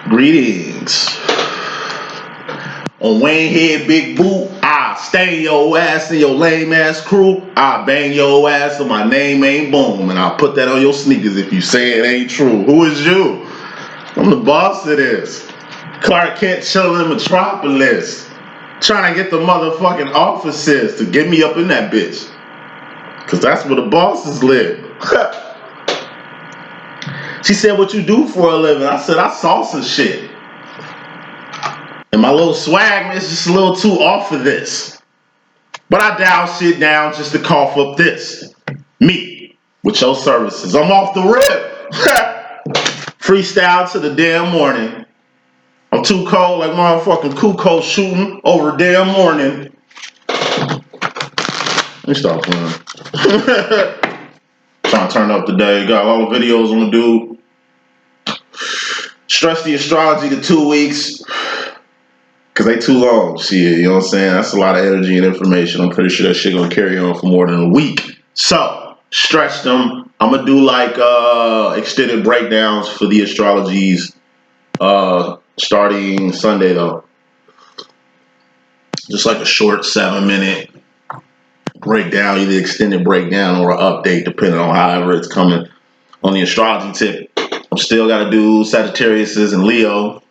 Greetings. On Wayne Head Big Boot, I stain your ass and your lame ass crew. I bang your ass and my name ain't Boom. And I'll put that on your sneakers if you say it ain't true. Who is you? I'm the boss of this. Clark Kent chilling in Metropolis. Trying to get the motherfucking offices to get me up in that bitch. Cause that's where the bosses live. She said, what you do for a living? I said, I saw some shit. And my little swag is just a little too off of this. But I dial shit down just to cough up this. Me, with your services. I'm off the rip. Freestyle to the damn morning. I'm too cold like motherfucking Kuko shooting over damn morning. Let me stop playing. Trying to turn up today. Got all the videos I'm gonna do. Stretch the astrology to 2 weeks. Cause they too long, shit, you know what I'm saying? That's a lot of energy and information. I'm pretty sure that shit gonna carry on for more than a week. So, stretch them. I'm gonna do like extended breakdowns for the astrologies starting Sunday though. Just like a short 7-minute breakdown, either extended breakdown or an update, depending on however it's coming on the astrology tip. I'm still gotta do Sagittarius's and Leo.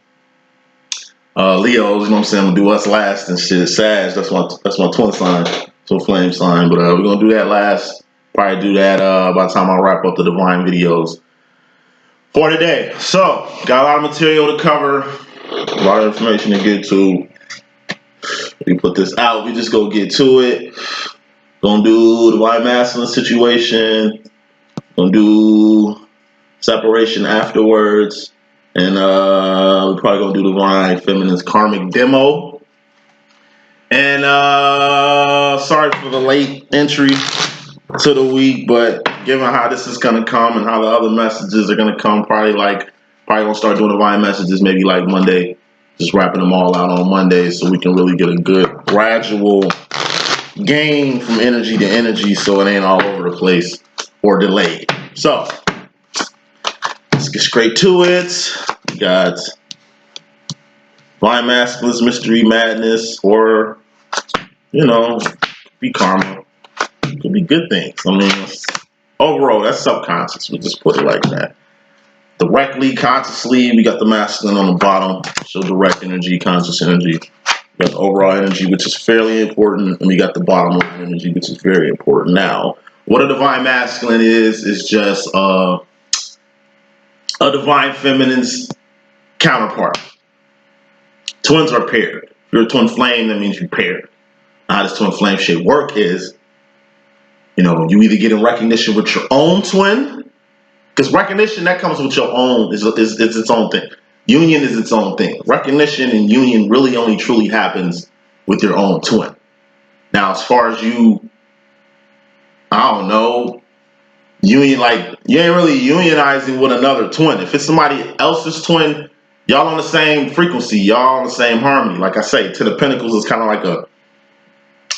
Leos, you know what I'm saying, I'm gonna do us last and shit. Sag, that's my twin sign, so flame sign. But we're gonna do that last. Probably do that by the time I wrap up the divine videos for today. So, got a lot of material to cover, a lot of information to get to. We put this out, we just go get to it. Gonna do divine masculine situation. Gonna do separation afterwards. And we're probably gonna do divine feminine's karmic demo. And sorry for the late entry to the week, but given how this is gonna come and how the other messages are gonna come, probably gonna start doing divine messages maybe like Monday, just wrapping them all out on Monday so we can really get a good gradual gain from energy to energy so it ain't all over the place or delayed. So let's get straight to it. We got Divine Masculine's Mystery Madness, or, you know, be karma. Could be good things. I mean, overall, that's subconscious. We'll just put it like that. Directly, consciously, we got the masculine on the bottom. So direct energy, conscious energy. We got the overall energy, which is fairly important. And we got the bottom line energy, which is very important. Now, what a divine masculine is just a divine feminine's counterpart. Twins are paired. If you're a twin flame, that means you're paired. How this twin flame shit work is, you know, you either get in recognition with your own twin, because recognition that comes with your own is its own thing. Union is its own thing. Recognition and union really only truly happens with your own twin. Now, as far as you, I don't know, union, like you ain't really unionizing with another twin. If it's somebody else's twin, y'all on the same frequency, y'all on the same harmony. Like I say, Ten of Pentacles is kind of like a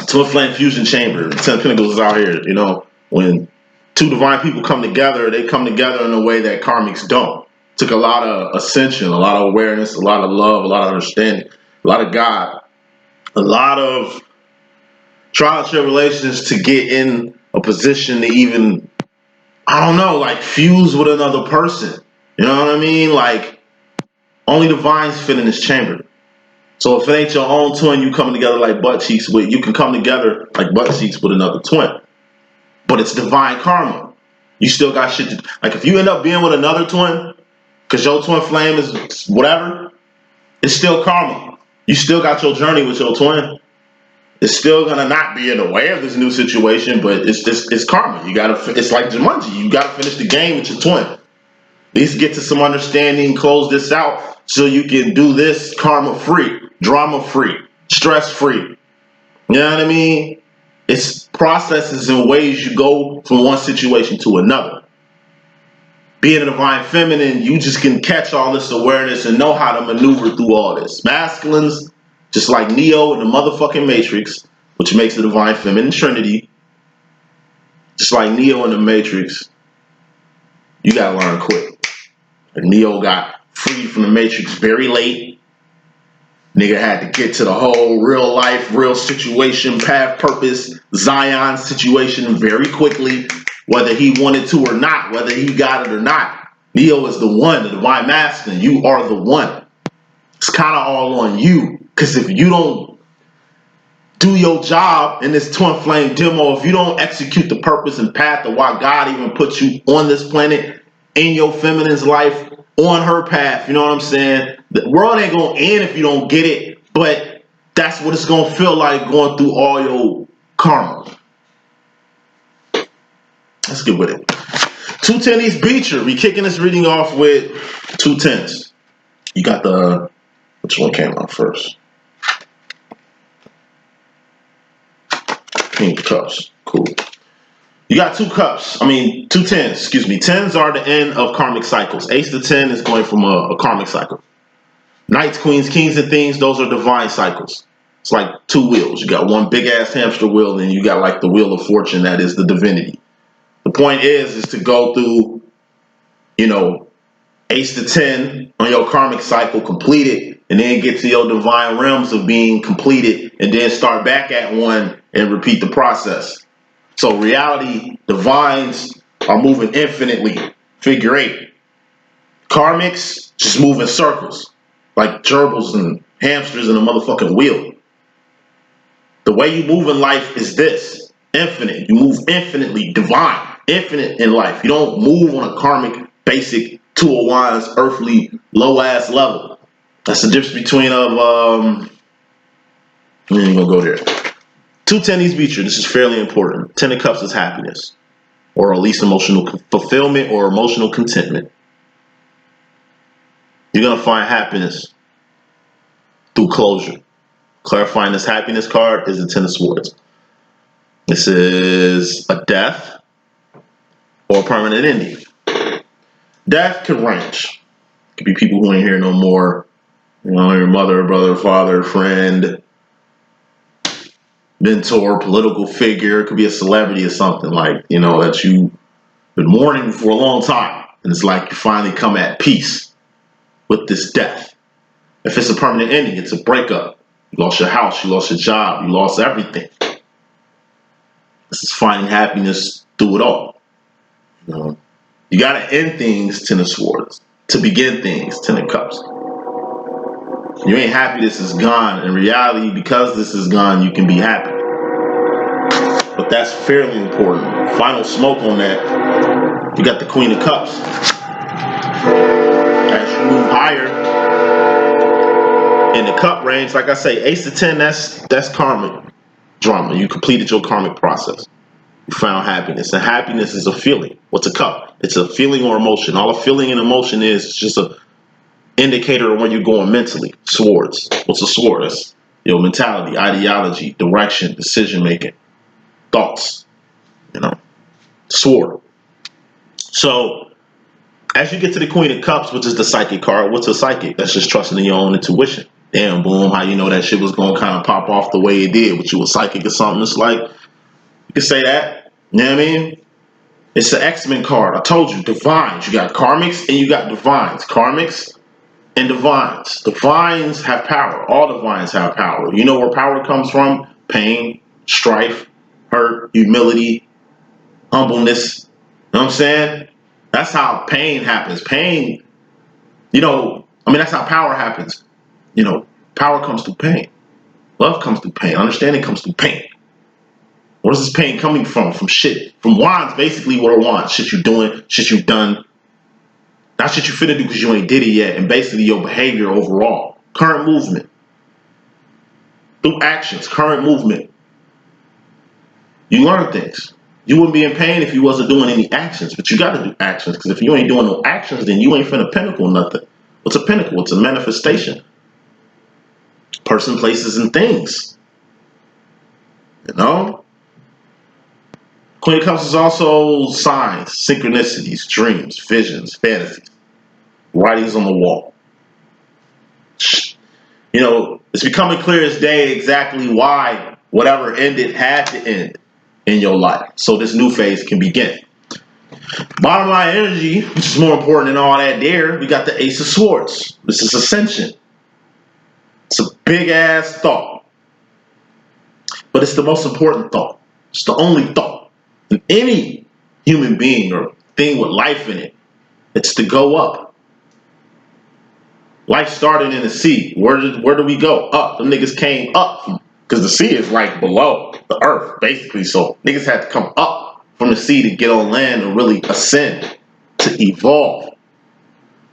twin flame fusion chamber. Ten of Pentacles is out here, you know, when two divine people come together, they come together in a way that karmics don't. Took a lot of ascension, a lot of awareness, a lot of love, a lot of understanding, a lot of God, a lot of trial and tribulations to get in a position to even, I don't know, like fuse with another person. You know what I mean? Like, only divines fit in this chamber. So if it ain't your own twin, you coming together like butt cheeks with, you can come together like butt cheeks with another twin. But it's divine karma. You still got shit to, like if you end up being with another twin, because your twin flame is whatever, it's still karma. You still got your journey with your twin. It's still gonna not be in the way of this new situation, but it's karma. You gotta, it's like Jumanji. You gotta finish the game with your twin. At least get to some understanding, close this out, so you can do this karma-free, drama-free, stress-free. You know what I mean? It's processes and ways you go from one situation to another. Being a divine feminine, you just can catch all this awareness and know how to maneuver through all this. Masculines, just like Neo in the motherfucking Matrix, which makes the divine feminine trinity, just like Neo in the Matrix, you gotta learn quick. And Neo got freed from the matrix very late. Nigga had to get to the whole real life, real situation, path, purpose, Zion situation very quickly, whether he wanted to or not, whether he got it or not. Neo is the one, the divine masculine. You are the one. It's kind of all on you. Because if you don't do your job in this twin flame demo, if you don't execute the purpose and path of why God even put you on this planet, in your feminine's life, on her path, you know what I'm saying? The world ain't gonna end if you don't get it, but that's what it's gonna feel like going through all your karma. Let's get with it. 210 East Beecher. We kicking this reading off with 210s. You got the, which one came out first? Pink cups. Cool. You got 2 10s, excuse me. 10s are the end of karmic cycles. Ace to 10 is going from a karmic cycle. Knights, queens, kings, and things, those are divine cycles. It's like 2 wheels. You got one big ass hamster wheel, and you got like the wheel of fortune that is the divinity. The point is to go through, you know, Ace to 10 on your karmic cycle, complete it, and then get to your divine realms of being completed, and then start back at 1 and repeat the process. So reality, divines are moving infinitely, figure 8. Karmics just move in circles, like gerbils and hamsters in a motherfucking wheel. The way you move in life is this, infinite. You move infinitely, divine, infinite in life. You don't move on a karmic, basic, 2 of wands, earthly, low-ass level. That's the difference between I ain't gonna go there. 210 East Beecher, this is fairly important. 10 of Cups is happiness, or at least emotional fulfillment or emotional contentment. You're gonna find happiness through closure. Clarifying this happiness card is the 10 of Swords. This is a death or a permanent ending. Death could range. It could be people who ain't here no more. You know, your mother, brother, father, friend, mentor, political figure. It could be a celebrity or something like, you know, that you've been mourning for a long time. And it's like you finally come at peace with this death. If it's a permanent ending, it's a breakup. You lost your house, you lost your job, you lost everything. This is finding happiness through it all. You know, you gotta end things, 10 of Swords. To begin things, 10 of Cups. You ain't happy this is gone. In reality, because this is gone, you can be happy. But that's fairly important. Final smoke on that, you got the Queen of Cups. As you move higher in the cup range, like I say, Ace to 10, that's karmic drama. You completed your karmic process. You found happiness. And happiness is a feeling. What's a cup? It's a feeling or emotion. All a feeling and emotion is just a indicator of where you're going mentally. Swords. What's a sword? That's your mentality, ideology, direction, decision making, thoughts. You know, sword. So as you get to the Queen of Cups, which is the psychic card, what's a psychic? That's just trusting in your own intuition. Damn, boom, how you know that shit was gonna kind of pop off the way it did? But you were psychic or something? It's like, you can say that. You know what I mean? It's the X-Men card. I told you, divines. You got karmics and you got divines. Karmics and divines. Divines have power. All divines have power. You know where power comes from? Pain, strife, hurt, humility, humbleness. You know what I'm saying? That's how pain happens. Pain, you know, I mean, that's how power happens. You know, power comes through pain. Love comes through pain. Understanding comes through pain. What is this pain coming from? From shit. From wands, basically what are wands? Shit you doing, shit you've done. Not shit you finna do because you ain't did it yet. And basically your behavior overall. Current movement. Through actions, current movement. You learn things. You wouldn't be in pain if you wasn't doing any actions. But you gotta do actions. Because if you ain't doing no actions, then you ain't finna pinnacle nothing. What's a pinnacle? It's a manifestation. Person, places, and things. You know? Queen of Cups is also signs, synchronicities, dreams, visions, fantasies, writings on the wall. You know, it's becoming clear as day exactly why whatever ended had to end in your life, so this new phase can begin. Bottom line energy, which is more important than all that there, we got the Ace of Swords. This is Ascension. It's a big ass thought. But it's the most important thought. It's the only thought in any human being or thing with life in it. It's to go up. Life started in the sea. Where do we go? Up. The niggas came up because the sea is like below the earth, basically. So niggas had to come up from the sea to get on land and really ascend, to evolve.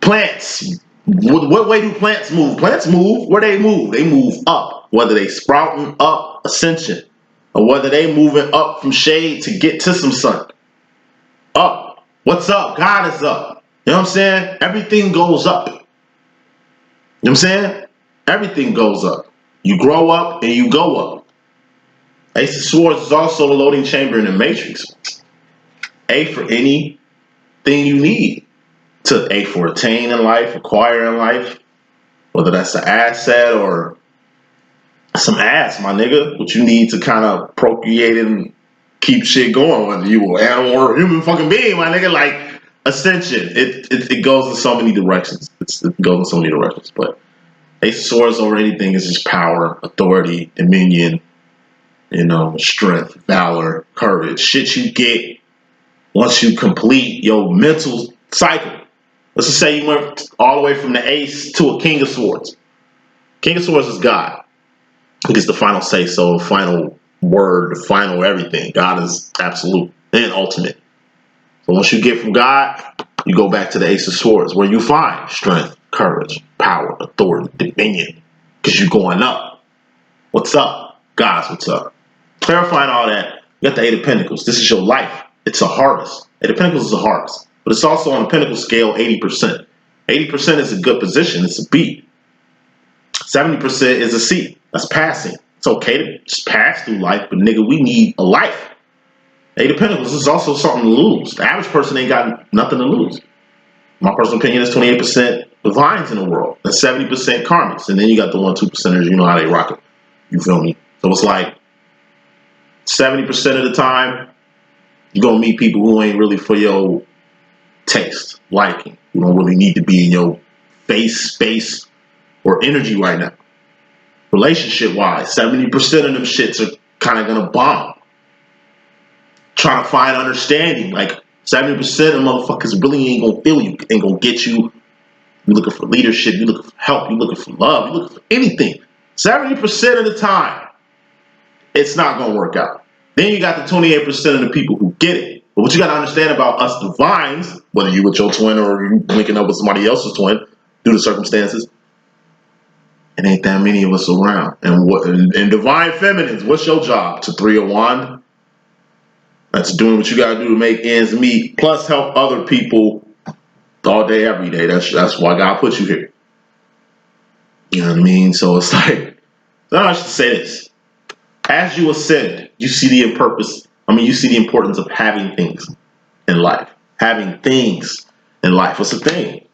Plants. What way do plants move? Plants move where they move. They move up. Whether they sprouting up, ascension, or whether they moving up from shade to get to some sun. Up. What's up? God is up. You know what I'm saying? Everything goes up. You know what I'm saying? Everything goes up. You grow up and you go up. Ace of Swords is also the loading chamber in the Matrix. A for anything you need. To A for attain in life, acquire in life. Whether that's an asset or some ass, my nigga. What you need to kind of procreate and keep shit going. Whether you an animal or a human fucking being, my nigga. Like, ascension. It goes in so many directions. It goes in so many directions. But Ace of Swords over anything is just power, authority, dominion, strength, valor, courage. Shit you get once you complete your mental cycle. Let's just say you went all the way from the Ace to a King of Swords. King of Swords is God. He gets the final say so, the final word, the final everything. God is absolute and ultimate. So once you get from God, you go back to the Ace of Swords, where you find strength, courage, power, authority, dominion. Because you're going up. What's up? God's what's up. Clarifying all that, you got the Eight of Pentacles. This is your life. It's a harvest. Eight of Pentacles is a harvest. But it's also on the Pentacle scale 80%. 80% is a good position. It's a B. 70% is a C. That's passing. It's okay to just pass through life, but nigga, we need a life. Eight of Pentacles is also something to lose. The average person ain't got nothing to lose. My personal opinion is 28% divines in the world. That's 70% karmics. And then you got the 1-2%ers, you know how they rock it. You feel me? So it's like 70% of the time, you're going to meet people who ain't really for your taste, liking. You don't really need to be in your face, space, or energy right now. Relationship-wise, 70% of them shits are kind of going to bomb. Trying to find understanding. Like, 70% of motherfuckers really ain't going to feel you, ain't going to get you. You're looking for leadership, you're looking for help, you're looking for love, you're looking for anything. 70% of the time, it's not going to work out. Then you got the 28% of the people who get it. But what you got to understand about us divines, whether you with your twin or you linking up with somebody else's twin due to circumstances, it ain't that many of us around. And divine feminines, what's your job? To 3 of wand? That's doing what you got to do to make ends meet, plus help other people all day, every day. That's why God put you here. You know what I mean? So it's like, I should say this. As you ascend, you see the importance of having things in life. Having things in life. What's the thing?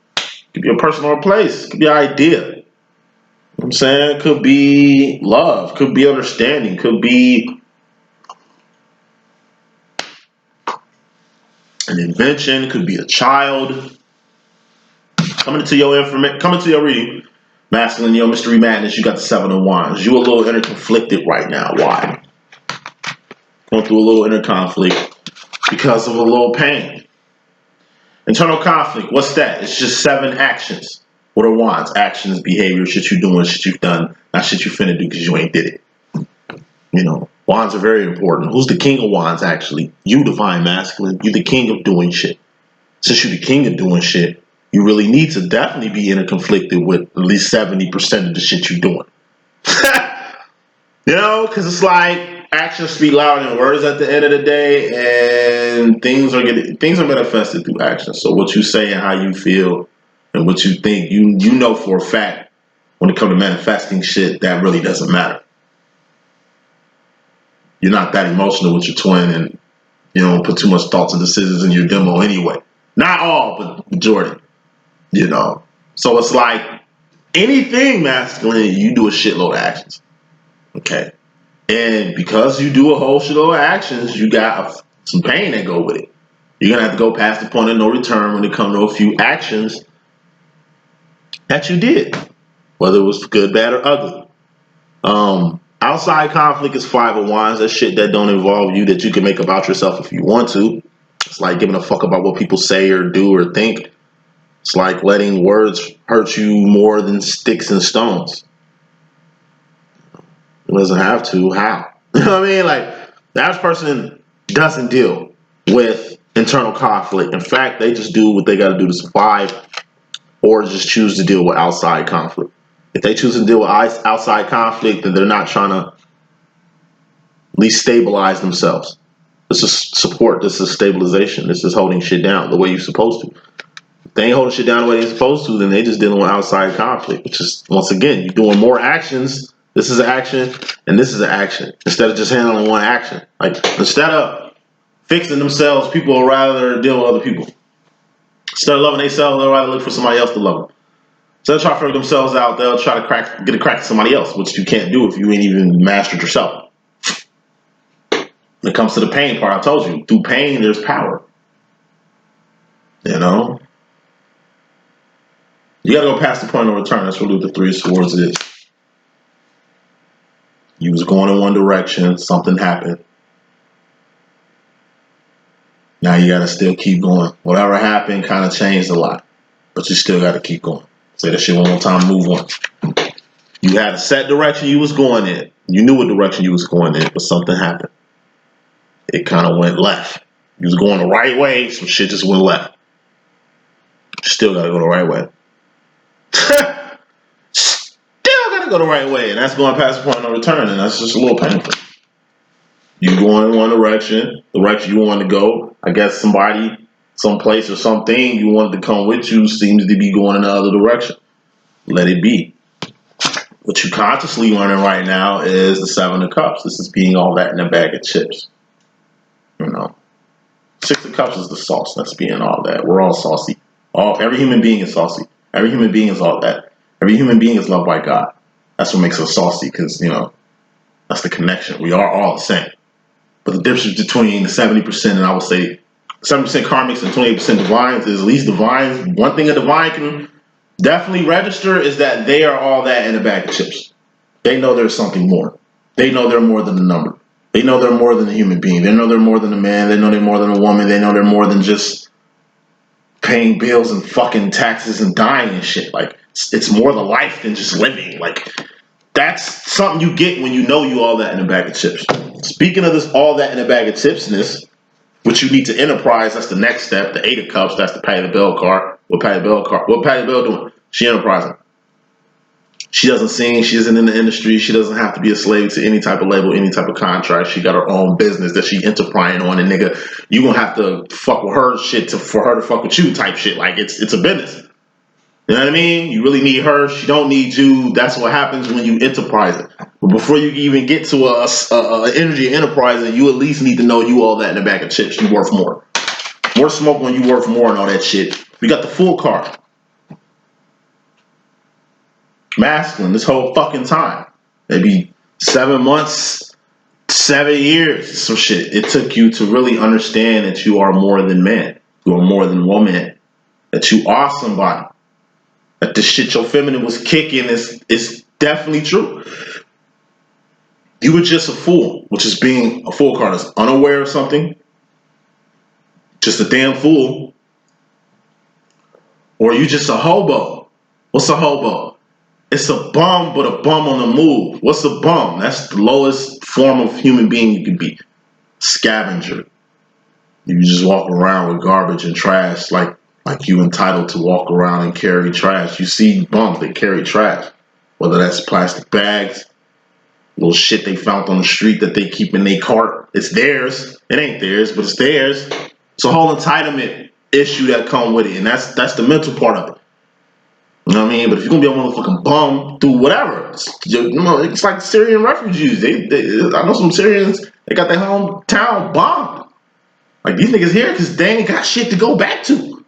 Could be a person or a place. Could be an idea. You know what I'm saying? Could be love. Could be understanding. Could be an invention. Could be a child. Coming to your reading. Masculine, your mystery madness, you got the 7 of Wands. You a little interconflicted right now. Why? Going through a little inner conflict because of a little pain. Internal conflict, what's that? It's just 7 actions. What are Wands? Actions, behavior, shit you doing, shit you've done, not shit you finna do because you ain't did it. Wands are very important. Who's the king of Wands, actually? You, divine masculine. You the king of doing shit. Since you the king of doing shit, you really need to definitely be interconflicted with at least 70% of the shit you're doing. Because it's like actions speak louder than words at the end of the day, and things are manifested through action. So what you say and how you feel and what you think, you know for a fact when it comes to manifesting shit, that really doesn't matter. You're not that emotional with your twin, and you don't put too much thoughts and decisions in your demo anyway. Not all, but majority. So it's like anything masculine, you do a shitload of actions. Okay. And because you do a whole shitload of actions, you got some pain that go with it. You're going to have to go past the point of no return when it comes to a few actions that you did, whether it was good, bad, or ugly. Outside conflict is 5 of Wands. That's shit that don't involve you, that you can make about yourself if you want to. It's like giving a fuck about what people say or do or think. It's like letting words hurt you more than sticks and stones. It doesn't have to. How? You know what I mean? Like, the average person doesn't deal with internal conflict. In fact, they just do what they got to do to survive, or just choose to deal with outside conflict. If they choose to deal with outside conflict, then they're not trying to at least stabilize themselves. This is support. This is stabilization. This is holding shit down the way you're supposed to. If they ain't holding shit down the way they're supposed to, then they just dealing with outside conflict, which is, once again, you're doing more actions. This is an action, and this is an action, instead of just handling one action. Like, instead of fixing themselves, people will rather deal with other people. Instead of loving themselves, they'll rather look for somebody else to love them. So they'll try to figure themselves out. They'll try to get a crack at somebody else, which you can't do if you ain't even mastered yourself. When it comes to the pain part, I told you, through pain, there's power. You know? You got to go past the point of return. That's what the Three of Swords is. You was going in one direction. Something happened. Now you got to still keep going. Whatever happened kind of changed a lot. But you still got to keep going. Say that shit one more time, move on. You had a set direction you was going in. You knew what direction you was going in, but something happened. It kind of went left. You was going the right way, some shit just went left. Still got to go the right way. Still got to go the right way, and that's going past the point of no return, and that's just a little painful. You going in one direction, the direction you wanted to go. I guess somebody, someplace, or something you wanted to come with you seems to be going in the other direction. Let it be. What you consciously learning right now is the Seven of Cups. This is being all that in a bag of chips. You know, Six of Cups is the sauce. That's being all that. We're all saucy. Every human being is saucy. Every human being is all that. Every human being is loved by God. That's what makes us saucy, because, you know, that's the connection. We are all the same. But the difference between the 70% and I would say 70% karmics and 28% divines is, at least divines, one thing a divine can definitely register is that they are all that in a bag of chips. They know there's something more. They know they're more than a number. They know they're more than a human being. They know they're more than a man. They know they're more than a woman. They know they're more than just paying bills and fucking taxes and dying and shit. Like, it's more the life than just living. Like, that's something you get when you know you all that in a bag of chips. Speaking of this all that in a bag of chipsness, which you need to enterprise, that's the next step. The Eight of Cups, that's the Patty LaBelle card. What Patty LaBelle doing? She enterprising. She doesn't sing. She isn't in the industry. She doesn't have to be a slave to any type of label, any type of contract. She got her own business that she enterprising on. And nigga, you gonna have to fuck with her shit for her to fuck with you type shit. Like, it's a business. You know what I mean? You really need her. She don't need you. That's what happens when you enterprise it. But before you even get to a energy enterprising, you at least need to know you all that in a bag of chips. You worth more. More smoke when you worth more and all that shit. We got the Fool card. Masculine this whole fucking time. Maybe 7 months, 7 years, some shit. It took you to really understand that you are more than man. You are more than woman. That you are somebody. That the shit your feminine was kicking is definitely true. You were just a fool, which is being a fool card is unaware of something. Just a damn fool. Or you just a hobo. What's a hobo? It's a bum, but a bum on the move. What's a bum? That's the lowest form of human being you can be. Scavenger. You just walk around with garbage and trash like you entitled to walk around and carry trash. You see bums, they carry trash. Whether that's plastic bags, little shit they found on the street that they keep in their cart. It's theirs. It ain't theirs, but it's theirs. It's a whole entitlement issue that come with it, and that's the mental part of it. You know what I mean? But if you're gonna be a motherfucking bum through whatever, it's like Syrian refugees. I know some Syrians, they got their hometown bombed. Like, these niggas here because they ain't got shit to go back to.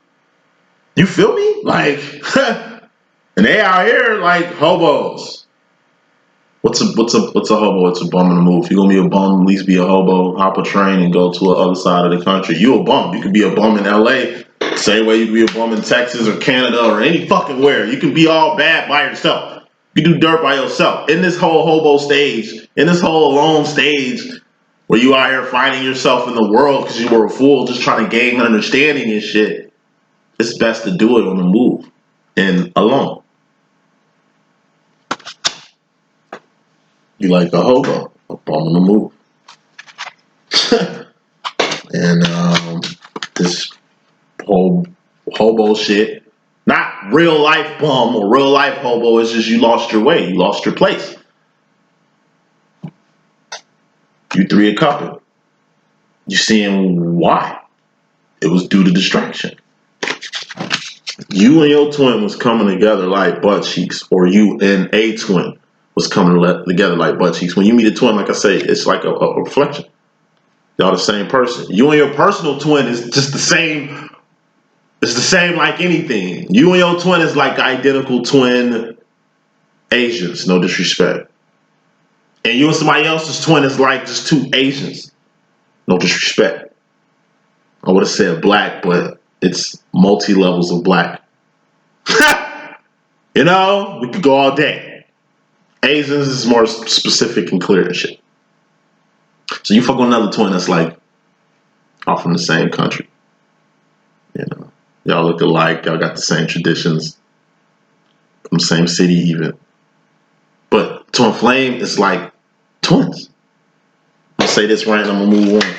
You feel me? Like, and they out here like hobos. What's a hobo? It's a bum in the move. If you're gonna be a bum, at least be a hobo. Hop a train and go to the other side of the country. You a bum. You could be a bum in LA. Same way you can be a bum in Texas or Canada or any fucking where. You can be all bad by yourself. You can do dirt by yourself. In this whole hobo stage, in this whole alone stage, where you out here finding yourself in the world because you were a fool just trying to gain understanding and shit, it's best to do it on the move and alone. You like a hobo, a bum on the move. And this whole hobo shit, not real life bum or real life hobo, it's just you lost your way, you lost your place. You three a couple. You seeing why? It was due to distraction. You and your twin was coming together like butt cheeks, or you and a twin was coming together like butt cheeks. When you meet a twin, like I say, it's like a reflection. Y'all the same person. You and your personal twin is just the same. It's the same like anything. You and your twin is like identical twin Asians, no disrespect. And you and somebody else's twin is like just two Asians, no disrespect. I would have said black, but it's multi-levels of black. You know, we could go all day. Asians is more specific and clear and shit. So you fuck with another twin that's like all from the same country. You know, y'all look alike. Y'all got the same traditions. From the same city even. But twin flame is like twins. I'll say this right and I'm gonna move on.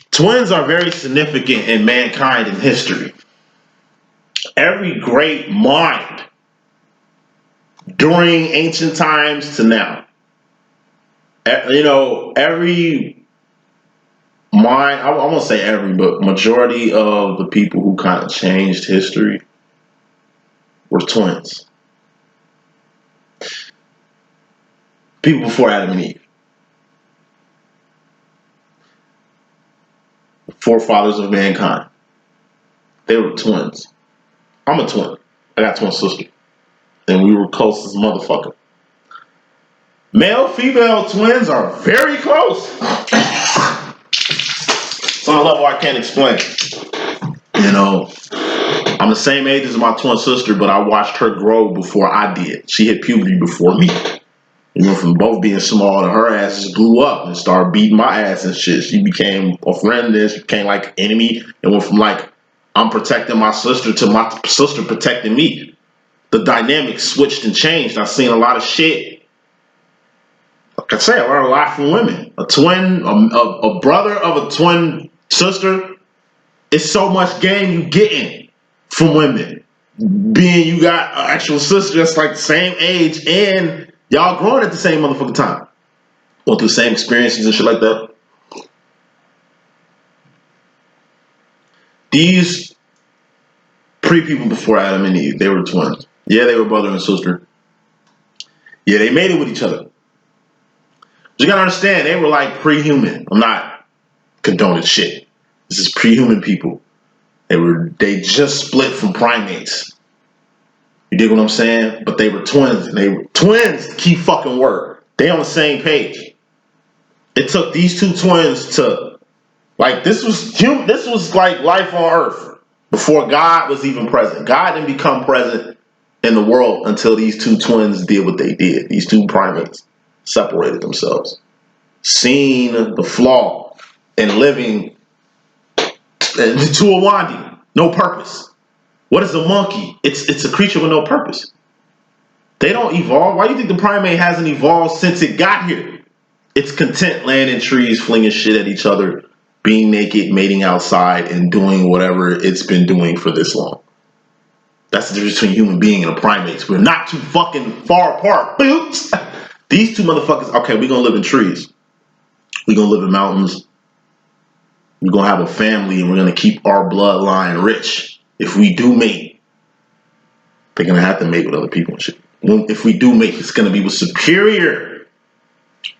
Twins are very significant in mankind in history. Every great mind during ancient times to now, you know, every mind, I won't say every, but majority of the people who kind of changed history were twins. People before Adam and Eve. Forefathers of mankind. They were twins. I'm a twin. I got twin sister. And we were close as a motherfucker. Male-female twins are very close. It's on a level I can't explain. You know, I'm the same age as my twin sister, but I watched her grow before I did. She hit puberty before me. You went from both being small to her ass just blew up and started beating my ass and shit. She became a friend, then she became like enemy, and went from like I'm protecting my sister to my sister protecting me. The dynamics switched and changed. I've seen a lot of shit. Like I say, I learned a lot from women. A twin, a brother of a twin sister, it's so much game you getting from women. Being you got an actual sister that's like the same age and y'all growing at the same motherfucking time. Going through the same experiences and shit like that. These pre-people before Adam and Eve, they were twins. Yeah, they were brother and sister. Yeah, they made it with each other. But you gotta understand, they were like pre-human. I'm not condoning shit. This is pre-human people. They just split from primates. You dig what I'm saying? But they were twins, and they were twins. Key fucking word. They on the same page. It took these two twins to like this was like life on Earth before God was even present. God didn't become present in the world until these two twins did what they did. These two primates separated themselves, seeing the flaw in living to a wanding, no purpose. What is a monkey? It's a creature with no purpose. They don't evolve. Why do you think the primate hasn't evolved since it got here? It's content laying in trees, flinging shit at each other, being naked, mating outside, and doing whatever it's been doing for this long. That's the difference between human being and a primate. We're not too fucking far apart. Boots. These two motherfuckers, okay, we're gonna live in trees. We're gonna live in mountains. We're gonna have a family and we're gonna keep our bloodline rich. If we do mate, they're gonna have to mate with other people and shit. If we do mate, it's gonna be with superior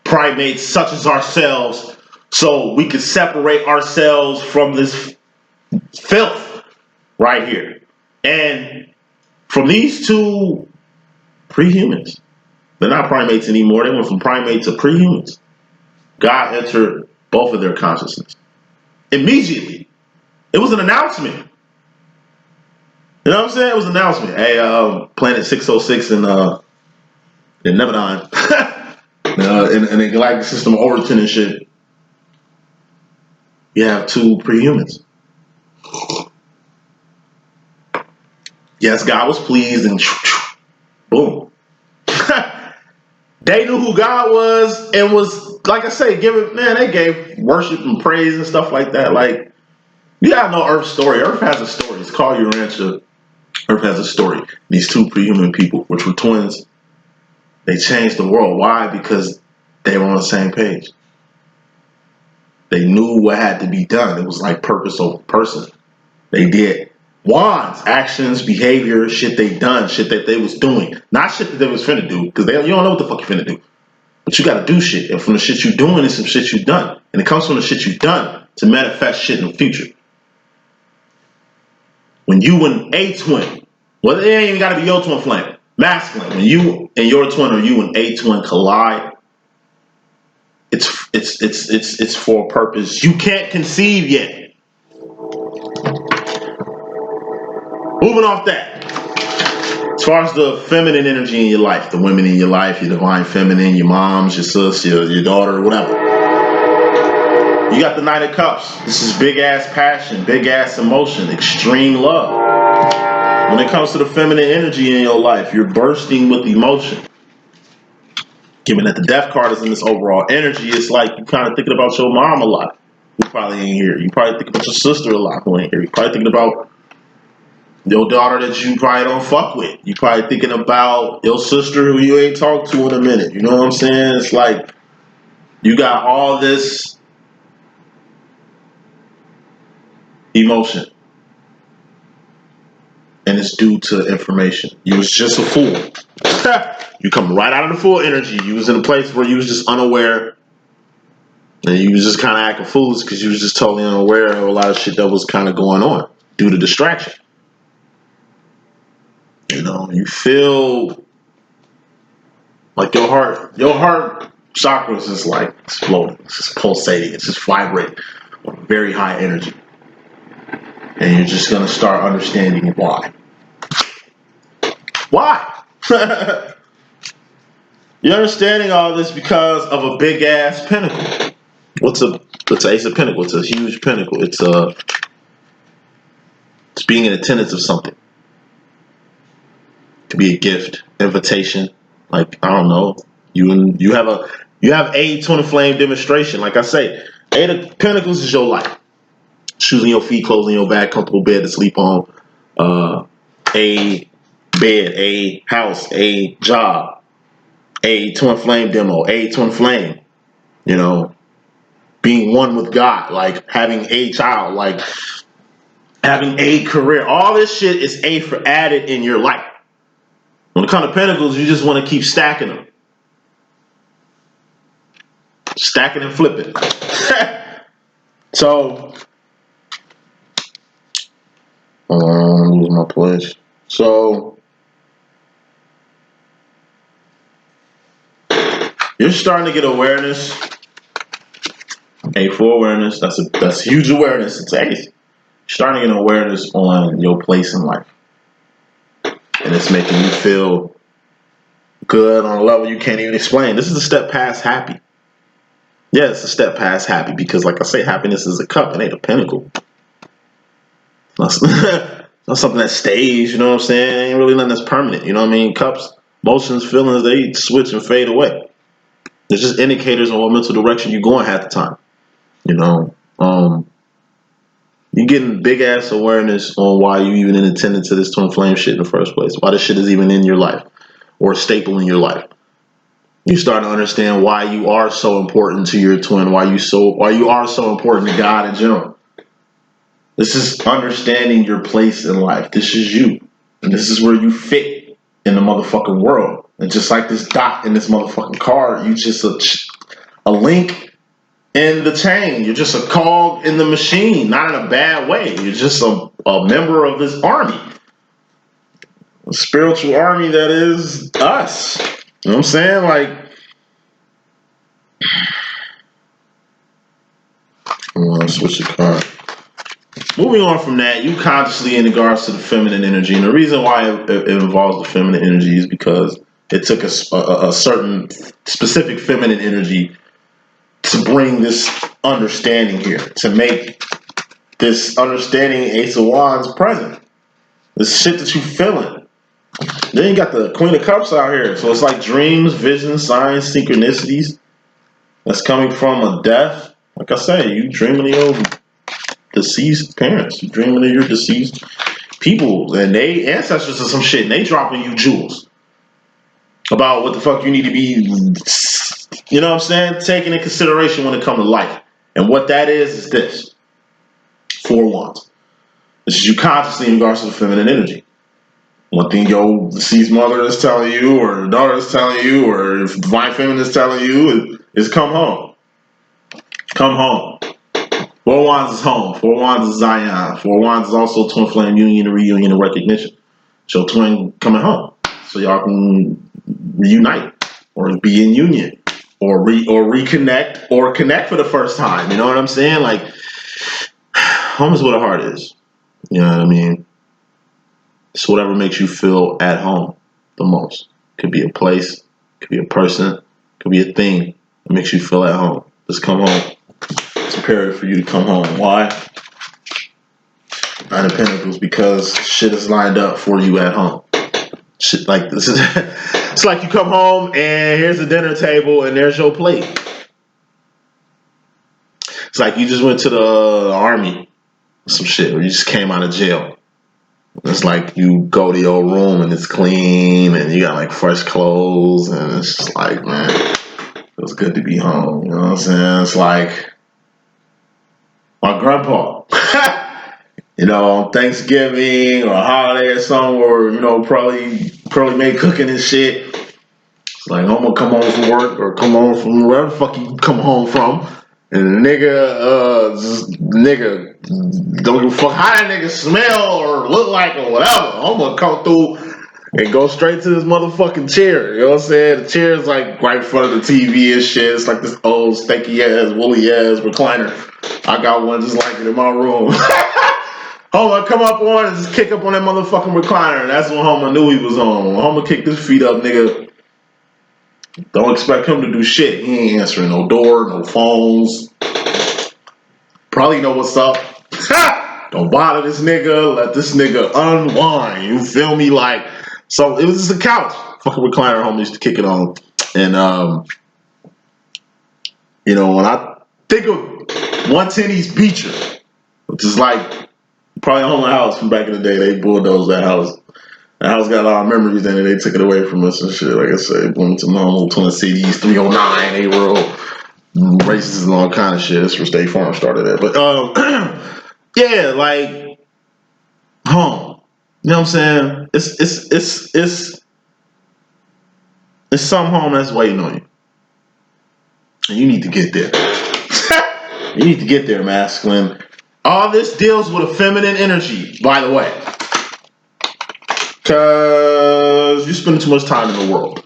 primates such as ourselves, so we can separate ourselves from this filth right here. And from these two pre-humans, They're not primates anymore. They went from primates to prehumans. God entered both of their consciousness immediately. It was an announcement. You know what I'm saying? It was an announcement. Hey, Planet 606 in Nebadon, in the galactic system of Overton and shit, you have 2 prehumans. Yes, God was pleased, and boom. They knew who God was, and was, like I say, they gave worship and praise and stuff like that. Like, you gotta know Earth's story. Earth has a story. It's called Urantia. Earth has a story. These 2 prehuman people, which were twins, they changed the world. Why? Because they were on the same page. They knew what had to be done. It was like purpose over person. They did wands, actions, behavior, shit they done, shit that they was doing. Not shit that they was finna do, because you don't know what the fuck you finna do. But you gotta do shit. And from the shit you doing is some shit you done. And it comes from the shit you done to manifest shit in the future. When you and a twin, well, it ain't even gotta be your twin flame. Masculine. When you and your twin or you and a twin collide, it's for a purpose you can't conceive yet. Moving off that. As far as the feminine energy in your life, the women in your life, your divine feminine, your moms, your sis, your daughter, whatever. You got the Knight of Cups. This is big ass passion, big ass emotion, extreme love. When it comes to the feminine energy in your life, you're bursting with emotion. Given that the Death card is in this overall energy, it's like you're kind of thinking about your mom a lot, who probably ain't here. You probably think about your sister a lot, who ain't here. You're probably thinking about your daughter that you probably don't fuck with. You probably thinking about your sister who you ain't talked to in a minute. You know what I'm saying? It's like you got all this emotion, and it's due to information. You was just a fool. You come right out of the full energy. You was in a place where you was just unaware, and you was just kind of acting foolish because you was just totally unaware of a lot of shit that was kind of going on due to distraction. You know, you feel like your heart chakra is just like exploding. It's just pulsating. It's just vibrating on very high energy. And you're just going to start understanding why. Why? You're understanding all this because of a big ass pinnacle. What's an Ace of Pentacles? It's a huge pinnacle. It's being in attendance of something. It could be a gift, invitation. Like, I don't know. You have a twin flame demonstration. Like I say, 8 of Pentacles is your life. Shoes on your feet, clothes on your back, comfortable bed to sleep on, a bed, a house, a job, a twin flame demo, a twin flame. You know, being one with God, like having a child, like having a career. All this shit is A for added in your life. When it comes to Pentacles, you just want to keep stacking them. Stacking and flipping. So, lose my place. So, you're starting to get awareness. A for awareness. That's huge awareness. It's Ace. You're starting to get awareness on your place in life. And it's making you feel good on a level you can't even explain. This is a step past happy. Yeah, it's a step past happy because, like I say, happiness is a cup. It ain't a pinnacle. It's not something that stays, you know what I'm saying? It ain't really nothing that's permanent, you know what I mean? Cups, emotions, feelings, they switch and fade away. It's just indicators on what mental direction you're going half the time. You know, you're getting big ass awareness on why you even in attendance to this twin flame shit in the first place. Why this shit is even in your life or a staple in your life. You start to understand why you are so important to your twin, why you are so important to God in general. This is understanding your place in life. This is you. And this is where you fit in the motherfucking world. And just like this dot in this motherfucking card, you just a link in the chain. You're just a cog in the machine, not in a bad way. You're just a member of this army. A spiritual army that is us. You know what I'm saying? Like, I'm gonna switch the card. Moving on from that, you consciously in regards to the feminine energy, and the reason why it involves the feminine energy is because it took a certain specific feminine energy to bring this understanding here, to make this understanding Ace of Wands present. This shit that you feeling. Then you got the Queen of Cups out here, so it's like dreams, visions, signs, synchronicities that's coming from a death. Like I say, you dreaming of your deceased parents, you dreaming of your deceased people, and they ancestors or some shit, and they dropping you jewels about what the fuck you need to be, you know what I'm saying, taking in consideration when it comes to life. And what that is this. 4 Wands. This is you consciously in regards to the feminine energy. One thing your deceased mother is telling you, or daughter is telling you, or if divine feminine is telling you, is come home. Come home. 4 Wands is home. 4 Wands is Zion. 4 Wands is also twin flame union and reunion and recognition. So twin coming home, so y'all can reunite or be in union or reconnect or connect for the first time. You know what I'm saying? Like, home is where the heart is. You know what I mean? It's whatever makes you feel at home the most. Could be a place, could be a person, could be a thing that makes you feel at home. Just come home. It's imperative for you to come home. Why? Nine of Pentacles, because shit is lined up for you at home. Shit, like this is it's like you come home and here's the dinner table and there's your plate. It's like you just went to the army or some shit, or you just came out of jail. It's like you go to your room and it's clean and you got like fresh clothes and it's just like, man, it was good to be home. You know what I'm saying? It's like my grandpa. You know, on Thanksgiving or a holiday or something, or, you know, probably made cooking and shit. It's like, I'm gonna come home from work or come home from wherever the fuck you come home from. And the nigga, don't give a fuck how that nigga smell or look like or whatever. I'm gonna come through and go straight to this motherfucking chair. You know what I'm saying? The chair is like right in front of the TV and shit. It's like this old, stanky ass, woolly ass recliner. I got one just like it in my room. Homa come up on and just kick up on that motherfucking recliner. And that's when Homa knew he was on. When Homa kicked his feet up, nigga, don't expect him to do shit. He ain't answering no door, no phones. Probably know what's up. Don't bother this nigga. Let this nigga unwind. You feel me? Like, so it was just a couch. Fucking recliner Homa used to kick it on. And, you know, when I think of 110 East Beecher, which is like, probably on my house from back in the day. They bulldozed that house. That house got a lot of memories in it. They took it away from us and shit. Like I said, Bloomington Home, Twin Cities, 309, A-Road, races and all kind of shit. That's where State Farm started at. But, yeah, like, home. You know what I'm saying? It's some home that's waiting on you. And you need to get there. You need to get there, masculine. All this deals with a feminine energy, by the way. Because you're spending too much time in the world.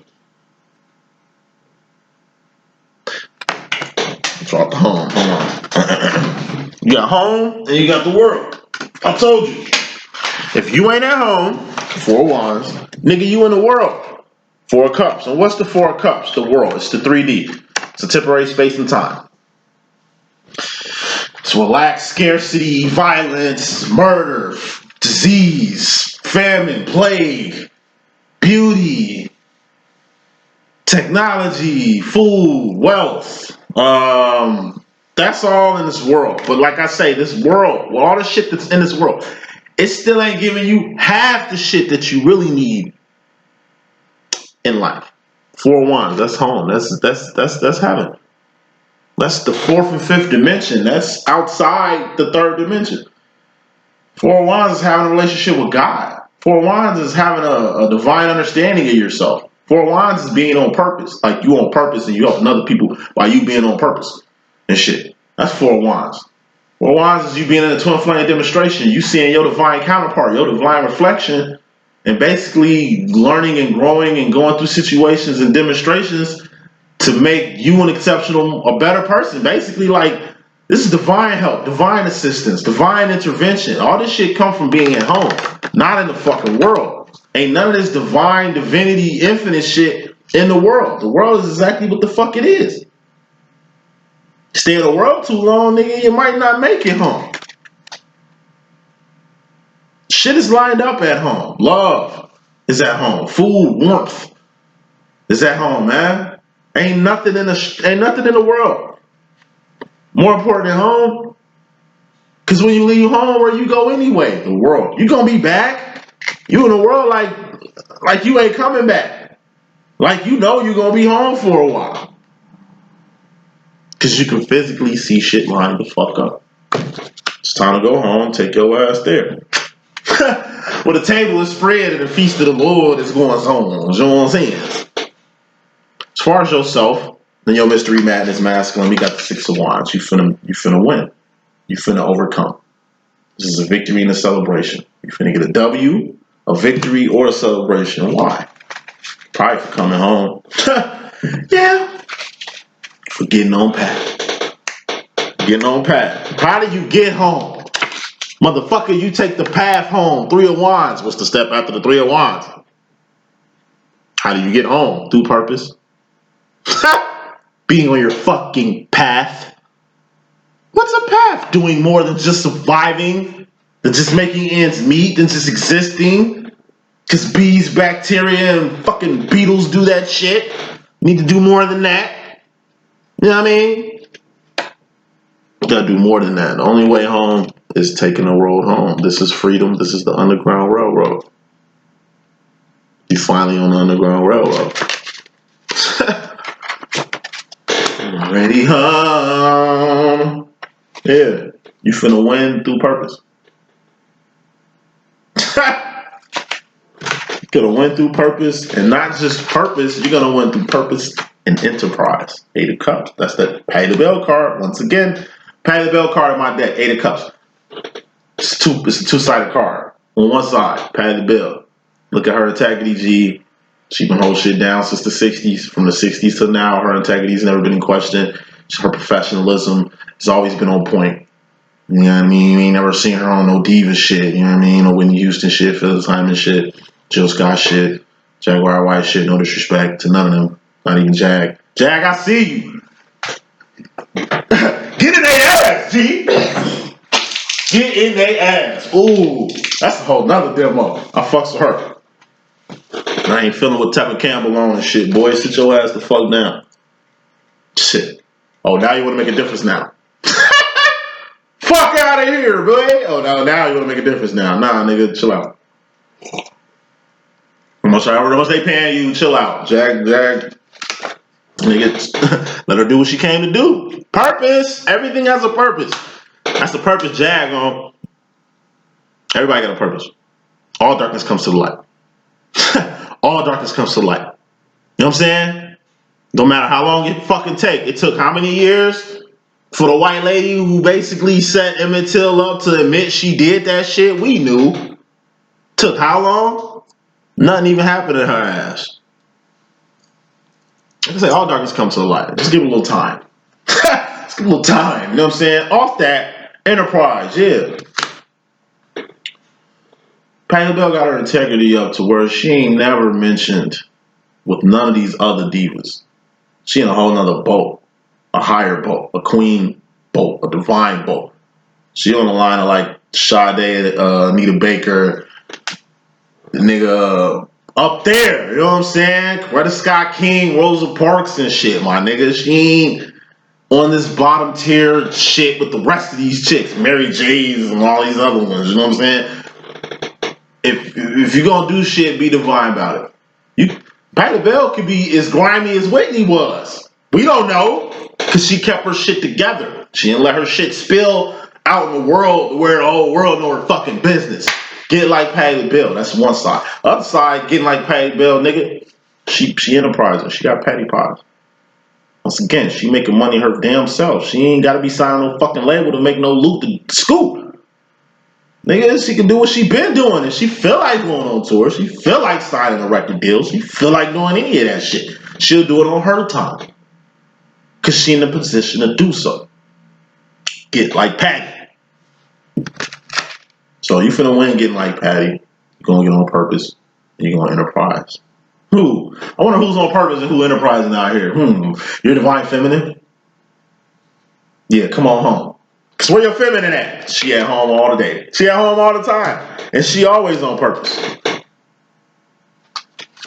Drop the home. Hold on. You got home and you got the world. I told you. If you ain't at home, 4 Wands, nigga, you in the world. 4 Cups. And what's the 4 Cups? The world. It's the 3D. It's a temporary space and time. It's lack, scarcity, violence, murder, disease, famine, plague, beauty, technology, food, wealth. That's all in this world. But like I say, this world, with all the shit that's in this world, it still ain't giving you half the shit that you really need in life. 4 Wands, that's home. That's heaven. That's the 4th and 5th dimension. That's outside the 3rd dimension. 4 Wands is having a relationship with God. 4 Wands is having a divine understanding of yourself. 4 Wands is being on purpose. Like you on purpose and you helping other people while you being on purpose and shit. That's 4 Wands. 4 Wands is you being in a twin flame demonstration. You seeing your divine counterpart, your divine reflection and basically learning and growing and going through situations and demonstrations to make you an exceptional, a better person. Basically, like, this is divine help, divine assistance, divine intervention. All this shit come from being at home, not in the fucking world. Ain't none of this divine, divinity, infinite shit in the world. The world is exactly what the fuck it is. Stay in the world too long, nigga, you might not make it home. Shit is lined up at home. Love is at home. Food, warmth is at home, man. Ain't nothing in the world more important than home. Cause when you leave home, where you go anyway? The world. You gonna be back. You in the world like you ain't coming back. Like you know you gonna be home for a while. Cause you can physically see shit lined the fuck up. It's time to go home. Take your ass there. Well, the table is spread and the feast of the Lord is going on. You know what I'm saying? As far as yourself and your mystery madness masculine, we got the 6 of Wands. You finna win. You finna overcome. This is a victory and a celebration. You finna get a W, a victory, or a celebration. Why? Probably for coming home. Yeah. For getting on path. Getting on path. How do you get home? Motherfucker, you take the path home. 3 of Wands. What's the step after the 3 of Wands? How do you get home? Through purpose. Being on your fucking path. What's a path? Doing more than just surviving, than just making ends meet, than just existing. Because bees, bacteria, and fucking beetles do that shit. You need to do more than that. You know what I mean? You gotta do more than that. The only way home is taking the road home. This is freedom. This is the Underground Railroad. You finally on the Underground Railroad. Already home. Yeah, you finna win through purpose. You're gonna win through purpose, and not just purpose. You're gonna win through purpose and enterprise. 8 of Cups. That's the pay the bell card. Once again, pay the bell card in my deck. 8 of Cups. It's a two-sided card. On one side, pay the bell. Look at her integrity, G. She been hold shit down since the 60s. From the 60s to now, her integrity's never been in question. Her professionalism has always been on point. You know what I mean? You ain't never seen her on no diva shit. You know what I mean? No Whitney Houston shit, Phyllis Hyman shit, Jill Scott shit, Jaguar White shit. No disrespect to none of them. Not even Jag. Jag, I see you. Get in their ass, G. Get in their ass. Ooh, that's a whole nother demo. I fucks with her. I ain't feeling with Tevin Campbell on and shit. Boy, sit your ass the fuck down. Shit. Oh, now you want to make a difference now. Fuck out of here, boy. Oh, now you want to make a difference now. Nah, nigga, chill out. How much they paying you? Chill out. Jag. Nigga, let her do what she came to do. Purpose. Everything has a purpose. That's the purpose Jag on. Everybody got a purpose. All darkness comes to the light. All darkness comes to the light. You know what I'm saying? No matter how long it fucking take. It took how many years for the white lady who basically set Emmett Till up to admit she did that shit? We knew. Took how long? Nothing even happened to her ass. Like I say, all darkness comes to the light. Just give it a little time. Just give it a little time. You know what I'm saying? Off that, enterprise, yeah. Patty Bell got her integrity up to where she ain't never mentioned with none of these other divas. She in a whole nother boat. A higher boat. A queen boat. A divine boat. She on the line of like Sade, Anita Baker, the nigga up there. You know what I'm saying? Coretta Scott King, Rosa Parks and shit, my nigga. She ain't on this bottom tier shit with the rest of these chicks. Mary J's and all these other ones. You know what I'm saying? If you're gonna do shit, be divine about it. Patti LaBelle could be as grimy as Whitney was. We don't know, because she kept her shit together. She didn't let her shit spill out in the world where the whole world know her fucking business. Get like Patti LaBelle. That's one side. Other side, getting like Patti LaBelle, nigga. She enterprising. She got petty pies. Once again, she making money her damn self. She ain't gotta be signing no fucking label to make no loot to scoop. Nigga, she can do what she been doing. And she feel like going on tour. She feel like signing a record deal. She feel like doing any of that shit. She'll do it on her time. Because she in a position to do so. Get like Patty. So you finna win getting like Patty. You're gonna get on purpose. And you're gonna enterprise. Who? I wonder who's on purpose and who enterprising out here. You're divine feminine? Yeah, come on home. Cause where your feminine at? She at home all the day. She at home all the time. And she always on purpose.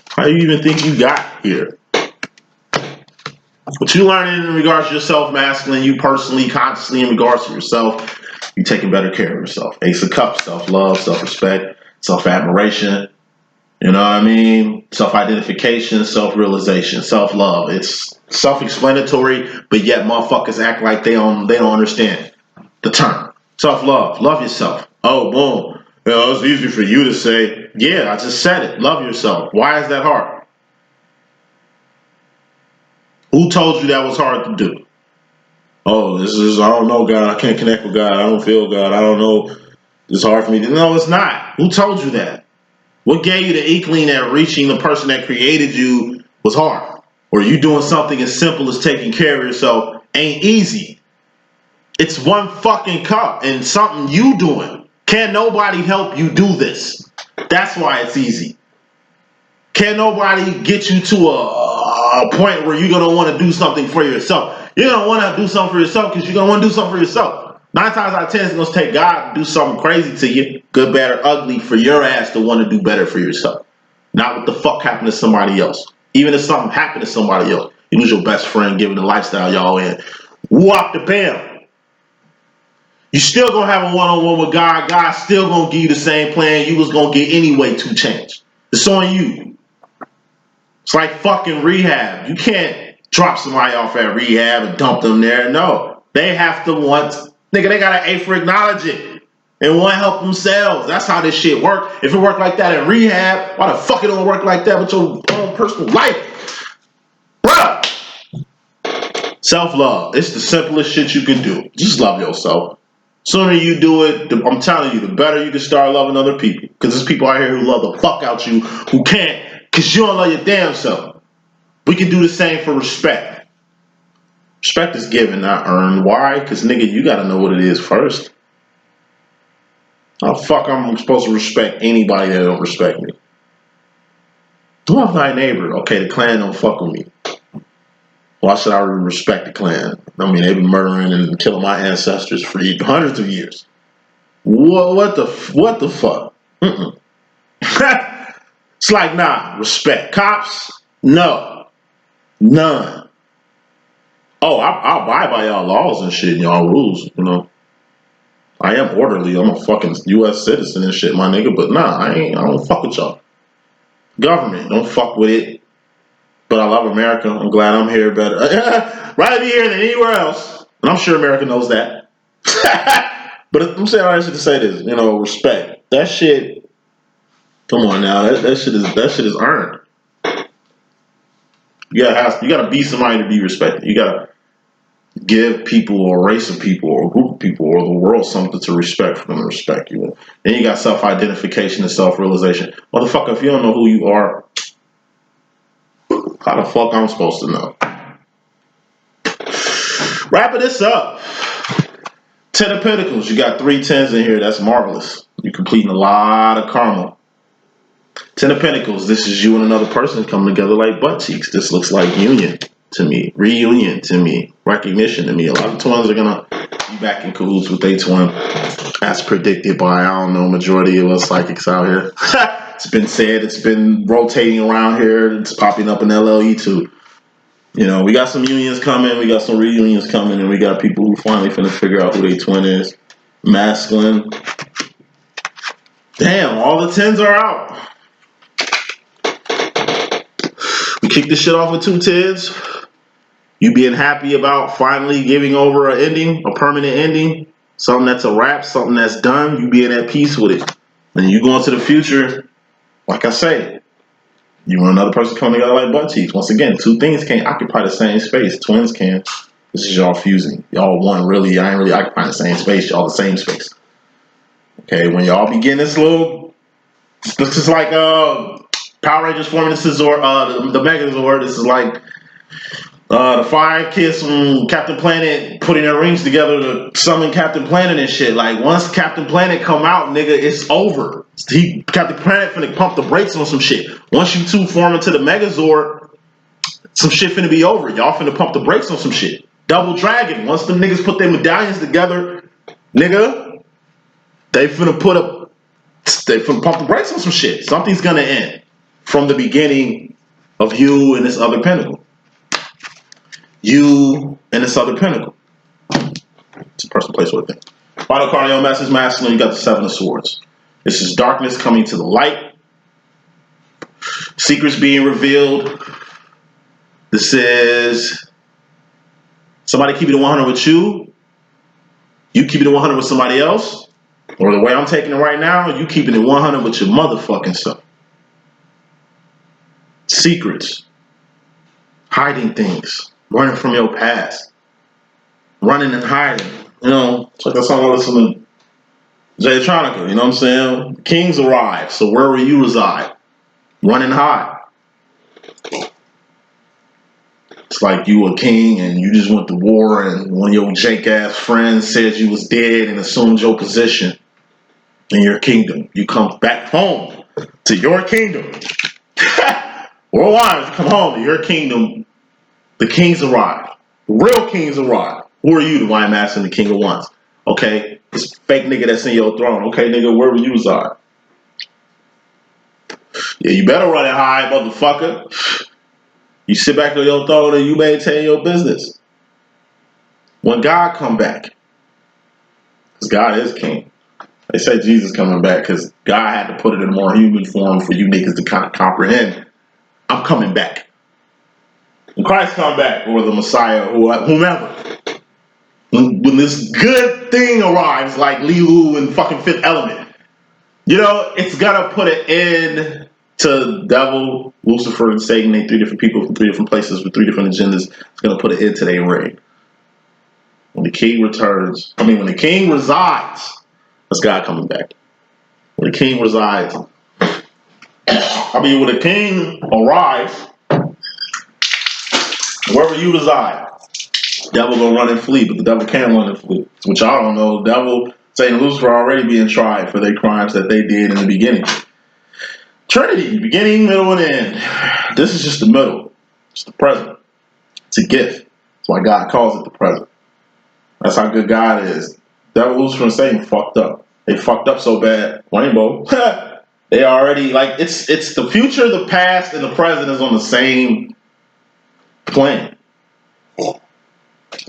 How do you even think you got here? What you learning in regards to yourself, masculine, you personally, consciously in regards to yourself, you taking better care of yourself. Ace of Cups, self-love, self-respect, self-admiration. You know what I mean? Self-identification, self-realization, self-love. It's self-explanatory, but yet motherfuckers act like they don't understand the term. Self-love. Love yourself. Oh, boom. You know, it's easy for you to say, yeah, I just said it. Love yourself. Why is that hard? Who told you that was hard to do? Oh, I don't know God. I can't connect with God. I don't feel God. I don't know. It's hard for me to. No, it's not. Who told you that? What gave you the inkling that reaching the person that created you was hard? Or you doing something as simple as taking care of yourself ain't easy. It's one fucking cup and something you doing. Can't nobody help you do this. That's why it's easy. Can't nobody get you to a point where you're going to want to do something for yourself. You're going to want to do something for yourself because you're going to want to do something for yourself. 9 times out of 10, it's going to take God to do something crazy to you, good, bad, or ugly, for your ass to want to do better for yourself. Not what the fuck happened to somebody else. Even if something happened to somebody else, you lose your best friend given the lifestyle y'all in. Whoop the bam. You still going to have a one-on-one with God. God's still going to give you the same plan you was going to get anyway to change. It's on you. It's like fucking rehab. You can't drop somebody off at rehab and dump them there. No. They have to want, nigga, they gotta A for acknowledge it and want to help themselves. That's how this shit work. If it worked like that in rehab, why the fuck it don't work like that with your own personal life? Bruh. Self-love. It's the simplest shit you can do. Just love yourself. Sooner you do it, I'm telling you, the better you can start loving other people. Because there's people out here who love the fuck out you who can't because you don't love your damn self. We can do the same for respect. Respect is given, not earned. Why? Because, nigga, you got to know what it is first. How the fuck I'm supposed to respect anybody that don't respect me? Love thy neighbor. Okay, the Klan don't fuck with me. Why should I respect the Klan? I mean, they've been murdering and killing my ancestors for hundreds of years. What the fuck? It's like, nah, respect. Cops? No. None. Oh, I'll abide by y'all laws and shit and y'all rules, you know. I am orderly. I'm a fucking U.S. citizen and shit, my nigga. But nah, I don't fuck with y'all. Government, don't fuck with it. But I love America. I'm glad I'm here better. Rather be here than anywhere else. And I'm sure America knows that. But I'm saying all that shit to say this, you know, respect. That shit, come on now, that shit is earned. You gotta be somebody to be respected. You gotta give people or a race of people or a group of people or the world something to respect for them to respect you. Then you got self-identification and self-realization. Motherfucker, if you don't know who you are, how the fuck I'm supposed to know? Wrapping this up. 10 of Pentacles. You got 3 10s in here. That's marvelous. You're completing a lot of karma. 10 of Pentacles. This is you and another person coming together like butt cheeks. This looks like union to me. Reunion to me. Recognition to me. A lot of twins are going to be back in cahoots with their twin. As predicted by, I don't know, majority of us psychics out here. It's been said. It's been rotating around here. It's popping up in LLE too. You know, we got some unions coming, we got some reunions coming, and we got people who finally finna figure out who their twin is. Masculine. Damn, all the 10s are out. We kicked this shit off with 2 10s. You being happy about finally giving over an ending, a permanent ending, something that's a wrap, something that's done, you being at peace with it. And you go into the future, like I say, you and another person coming together like butt cheeks. Once again, 2 things can't occupy the same space. Twins can. This is y'all fusing. Y'all one, really. I ain't really occupying the same space. Y'all the same space. Okay, when y'all begin this is like Power Rangers forming the Zord, the Megazord. This is like the 5 kids from Captain Planet putting their rings together to summon Captain Planet and shit. Like, once Captain Planet come out, nigga, it's over. Captain Planet finna pump the brakes on some shit. Once you two form into the Megazord, some shit finna be over. Y'all finna pump the brakes on some shit. Double Dragon. Once them niggas put their medallions together, nigga, they finna pump the brakes on some shit. Something's gonna end from the beginning of you and this other pinnacle. You and this other pinnacle. It's a personal place with it. Final card on your message, masculine. You got the 7 of Swords. This is darkness coming to the light. Secrets being revealed. This is somebody keeping it 100 with you. You keeping it 100 with somebody else. Or the way I'm taking it right now, you keeping it 100 with your motherfucking self. Secrets. Hiding things. Running from your past. Running and hiding. You know, it's like that song I listen to Jay Tronica, you know what I'm saying? Kings arrive, so where will you reside? Run and hide. It's like you a king and you just went to war and one of your jank-ass friends said you was dead and assumed your position in your kingdom. You come back home to your kingdom. Worldwide, come home to your kingdom. The kings arrive. The real kings arrive. Who are you, the Wine Master and the King of Wands? Okay, this fake nigga that's in your throne. Okay, nigga, where will you reside? Yeah, you better run it high, motherfucker. You sit back on your throne and you maintain your business. When God come back, because God is king. They say Jesus coming back because God had to put it in a more human form for you niggas to kind of comprehend. I'm coming back. When Christ come back, or the Messiah, or whomever, when this good thing arrives, like Lilu and fucking Fifth Element, you know, it's gonna put an end to devil, Lucifer, and Satan. They 3 different people from 3 different places with 3 different agendas. It's gonna put an end to their reign. When the king returns, when the king resides, that's God coming back. When the king resides, when the king arrives, wherever you reside, devil gonna run and flee, but the devil can't run and flee. Which y'all don't know, devil, Satan, and Lucifer are already being tried for their crimes that they did in the beginning. Trinity, beginning, middle, and end. This is just the middle. It's the present. It's a gift. That's why God calls it the present. That's how good God is. Devil, Lucifer, and Satan fucked up. They fucked up so bad. Rainbow. They already, like, it's the future, the past, and the present is on the same plane. The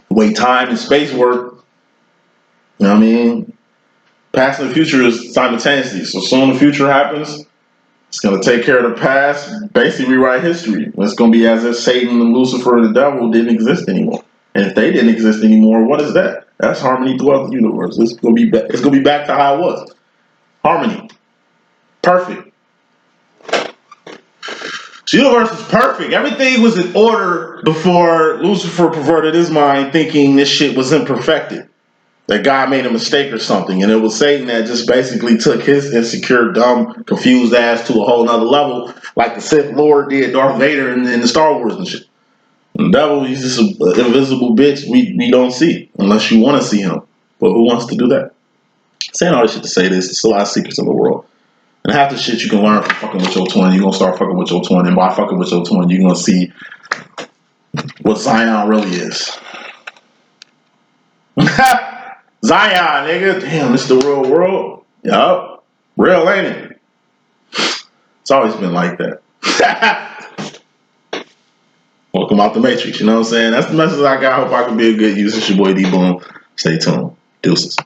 way time and space work, you know what I mean? Past and the future is simultaneously. So soon the future happens, it's going to take care of the past, basically rewrite history. It's going to be as if Satan and Lucifer and the devil didn't exist anymore. And if they didn't exist anymore, what is that? That's harmony throughout the universe. It's going to be back to how it was. Harmony. Perfect. The universe is perfect. Everything was in order before Lucifer perverted his mind thinking this shit was imperfected. That God made a mistake or something. And it was Satan that just basically took his insecure, dumb, confused ass to a whole nother level, like the Sith Lord did Darth Vader in the Star Wars and shit. And the devil, he's just an invisible bitch we don't see unless you want to see him. But who wants to do that? Saying all this shit to say this, there's a lot of secrets in the world. And half the shit you can learn from fucking with your twin, you're going to start fucking with your twin. And by fucking with your twin, you're going to see what Zion really is. Zion, nigga. Damn, this the real world. Yup. Real, ain't it? It's always been like that. Welcome out the Matrix, you know what I'm saying? That's the message I got. I hope I can be a good use. It's your boy D.Boom. Stay tuned. Deuces.